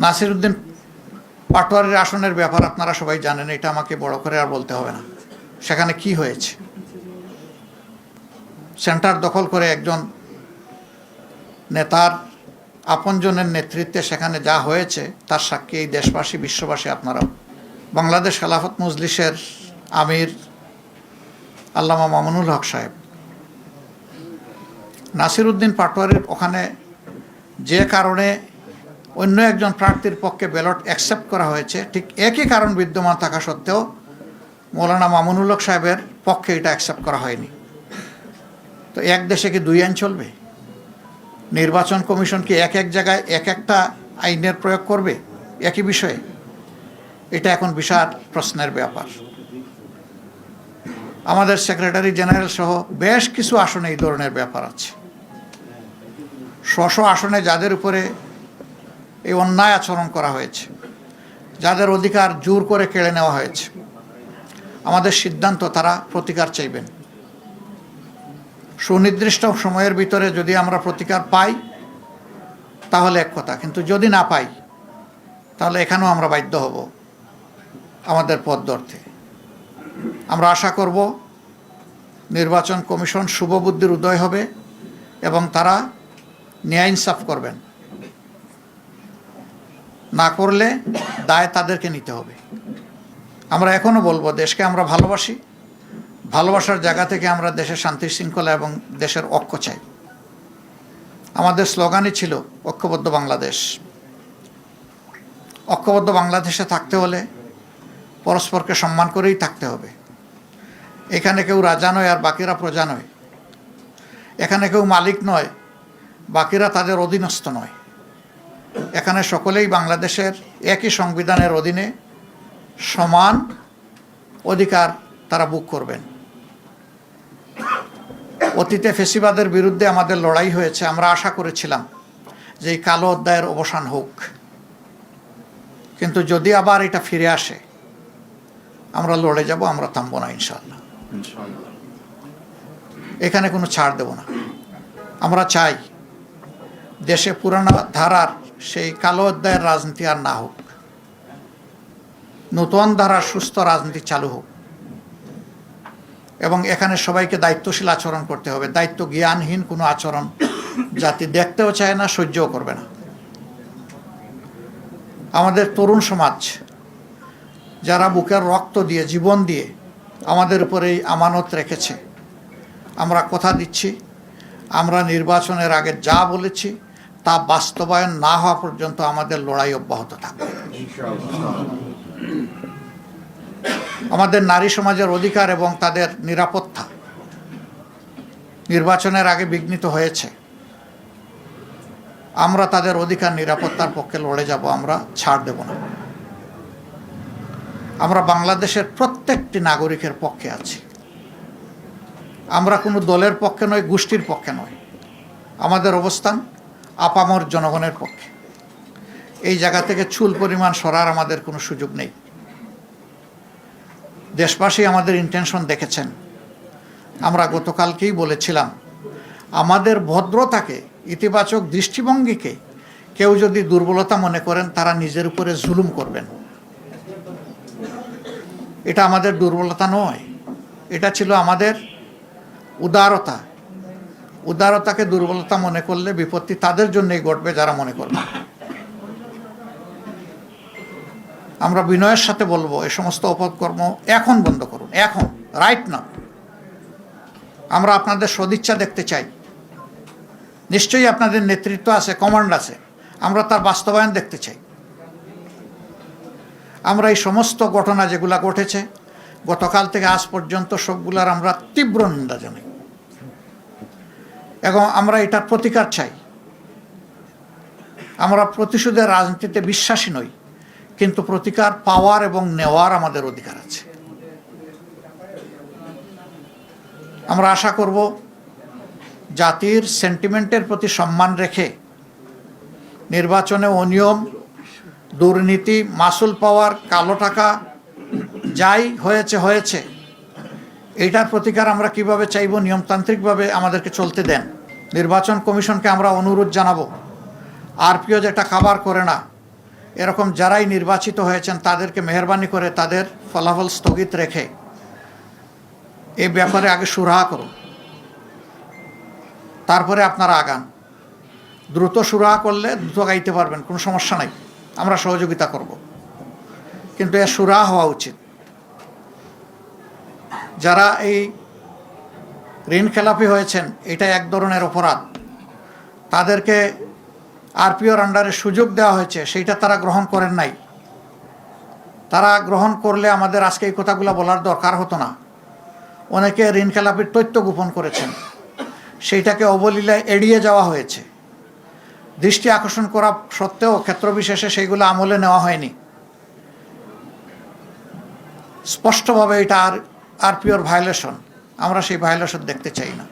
নাসিরউদ্দিন পাটোয়ারির আসনের ব্যাপার আপনারা সবাই জানেন, এটা আমাকে বড় করে আর বলতে হবে না। সেখানে কি হয়েছে, সেন্টার দখল করে একজন নেতার আপনজনের নেতৃত্বে সেখানে যা হয়েছে তার সাক্ষী এই দেশবাসী, বিশ্ববাসী, আপনারাও। বাংলাদেশ খেলাফত মজলিসের আমির আল্লামা মামুনুল হক সাহেব নাসিরউদ্দিন পাটোয়ারির ওখানে যে কারণে অন্য একজন প্রার্থীর পক্ষে ব্যালট অ্যাকসেপ্ট করা হয়েছে, ঠিক একই কারণ বিদ্যমান থাকা সত্ত্বেও মৌলানা মামুনুল হক সাহেবের পক্ষে এটা অ্যাকসেপ্ট করা হয়নি। তো এক দেশে কি দুই আইন চলবে? নির্বাচন কমিশন কি এক এক জায়গায় এক একটা আইনের প্রয়োগ করবে একই বিষয়ে? এটা এখন বিশাল প্রশ্নের ব্যাপার। আমাদের সেক্রেটারি জেনারেল সহ বেশ কিছু আসনে এই ধরনের ব্যাপার আছে। স্ব আসনে যাদের উপরে এই অন্যায় আচরণ করা হয়েছে, যাদের অধিকার জোর করে কেড়ে নেওয়া হয়েছে, আমাদের সিদ্ধান্ত তারা প্রতিকার চাইবেন। সুনির্দিষ্ট সময়ের ভিতরে যদি আমরা প্রতিকার পাই তাহলে এক কথা, কিন্তু যদি না পাই তাহলে এখানেও আমরা বাধ্য হব আমাদের পথ ধরতে। আমরা আশা করব নির্বাচন কমিশন শুভবুদ্ধির উদয় হবে এবং তারা ন্যায় ইনসাফ করবেন। না করলে দায় তাদেরকে নিতে হবে। আমরা এখনও বলবো, দেশকে আমরা ভালোবাসি, ভালোবাসার জায়গা থেকে আমরা দেশের শান্তি শৃঙ্খলা এবং দেশের ঐক্য চাই। আমাদের স্লোগানই ছিল ঐক্যবদ্ধ বাংলাদেশ। ঐক্যবদ্ধ বাংলাদেশে থাকতে হলে পরস্পরকে সম্মান করেই থাকতে হবে। এখানে কেউ রাজা নয় আর বাকিরা প্রজা নয়। এখানে কেউ মালিক নয়, বাকিরা তাদের অধীনস্থ নয়। এখানে সকলেই বাংলাদেশের একই সংবিধানের অধীনে সমান অধিকার তারা ভোগ করবেন। অতীতে ফেসিবাদের বিরুদ্ধে আমাদের লড়াই হয়েছে। আমরা আশা করেছিলাম যে এই কালো অধ্যায়ের অবসান হোক, কিন্তু যদি আবার এটা ফিরে আসে আমরা লড়ে যাব, আমরা থামবো না ইনশাআল্লাহ। এখানে কোনো ছাড় দেব না। আমরা চাই দেশে পুরানো ধারার সেই কালো অধ্যায়ের রাজনীতি আর না হোক, নতুন ধারার সুস্থ রাজনীতি চালু হোক। এবং এখানে সবাইকে দায়িত্বশীল আচরণ করতে হবে। দায়িত্ব জ্ঞানহীন কোনো আচরণ জাতি দেখতেও চায় না, সহ্যও করবে না। আমাদের তরুণ সমাজ যারা বুকের রক্ত দিয়ে, জীবন দিয়ে আমাদের উপরে এই আমানত রেখেছে, আমরা কথা দিচ্ছি, আমরা নির্বাচনের আগে যা বলেছি তা বাস্তবায়ন না হওয়া পর্যন্ত আমাদের লড়াই অব্যাহত থাকবে। আমাদের নারী সমাজের অধিকার এবং তাদের নিরাপত্তা নির্বাচনের আগে বিঘ্নিত হয়েছে। আমরা তাদের অধিকার নিরাপত্তার পক্ষে লড়ে যাব, আমরা ছাড় দেব না। আমরা বাংলাদেশের প্রত্যেকটি নাগরিকের পক্ষে আছি। আমরা কোনো দলের পক্ষে নয়, গোষ্ঠীর পক্ষে নয়। আমাদের অবস্থান আপামর জনগণের পক্ষে। এই জায়গা থেকে চুল পরিমাণ সরার আমাদের কোনো সুযোগ নেই। দেশবাসী আমাদের ইন্টেনশন দেখেছেন। আমরা গতকালকেই বলেছিলাম, আমাদের ভদ্রতাকে, ইতিবাচক দৃষ্টিভঙ্গিকে কেউ যদি দুর্বলতা মনে করেন তারা নিজের উপরে জুলুম করবেন। এটা আমাদের দুর্বলতা নয়, এটা ছিল আমাদের উদারতা। উদারতাকে দুর্বলতা মনে করলে বিপত্তি তাদের জন্যই ঘটবে যারা মনে করবে। আমরা বিনয়ের সাথে বলবো, এই সমস্ত অপকর্ম এখন বন্ধ করুন, এখন, রাইট না। আমরা আপনাদের সদিচ্ছা দেখতে চাই। নিশ্চয়ই আপনাদের নেতৃত্ব আছে, কমান্ড আছে, আমরা তার বাস্তবায়ন দেখতে চাই। আমরা এই সমস্ত ঘটনা যেগুলা ঘটেছে গতকাল থেকে আজ পর্যন্ত সবগুলার আমরা তীব্র নিন্দা জানাই এবং আমরা এটার প্রতিকার চাই। আমরা প্রতিশোধের রাজনীতিতে বিশ্বাসী নই, কিন্তু প্রতিকার পাওয়ার এবং নেওয়ার আমাদের অধিকার আছে। আমরা আশা করব জাতির সেন্টিমেন্টের প্রতি সম্মান রেখে নির্বাচনে অনিয়ম, দুর্নীতি, মাসুল পাওয়ার, কালো টাকা যাই হয়েছে এইটার প্রতিকার আমরা কিভাবে চাইব, নিয়মতান্ত্রিকভাবে আমাদেরকে চলতে দেন। নির্বাচন কমিশনকে আমরা অনুরোধ জানাবো, আরপিও যেটা খাবার করে না এরকম যারাই নির্বাচিত হয়েছেন তাদেরকে মেহরবানি করে তাদের ফলাফল স্থগিত রেখে এই ব্যাপারে আগে সুরাহা করুন, তারপরে আপনারা আগান। দ্রুত সুরাহা করলে দ্রুত গাইতে পারবেন, কোনো সমস্যা নাই, আমরা সহযোগিতা করব, কিন্তু এর সুরাহা হওয়া উচিত। যারা এই ঋণ খেলাপি হয়েছেন, এটা এক ধরনের অপরাধ, তাদেরকে আরপিওর আন্ডারে সুযোগ দেওয়া হয়েছে, সেইটা তারা গ্রহণ করেন নাই। তারা গ্রহণ করলে আমাদের আজকে এই কথাগুলো বলার দরকার হতো না। অনেকে ঋণ খেলাপির তথ্য গোপন করেছেন, সেইটাকে অবলীলায় এড়িয়ে যাওয়া হয়েছে। দৃষ্টি আকর্ষণ করা সত্ত্বেও ক্ষেত্রবিশেষে সেইগুলো আমলে নেওয়া হয়নি। স্পষ্টভাবে এটা আরপিওর ভায়োলেশন, আমরা সেই ভায়োলেশন দেখতে চাই না।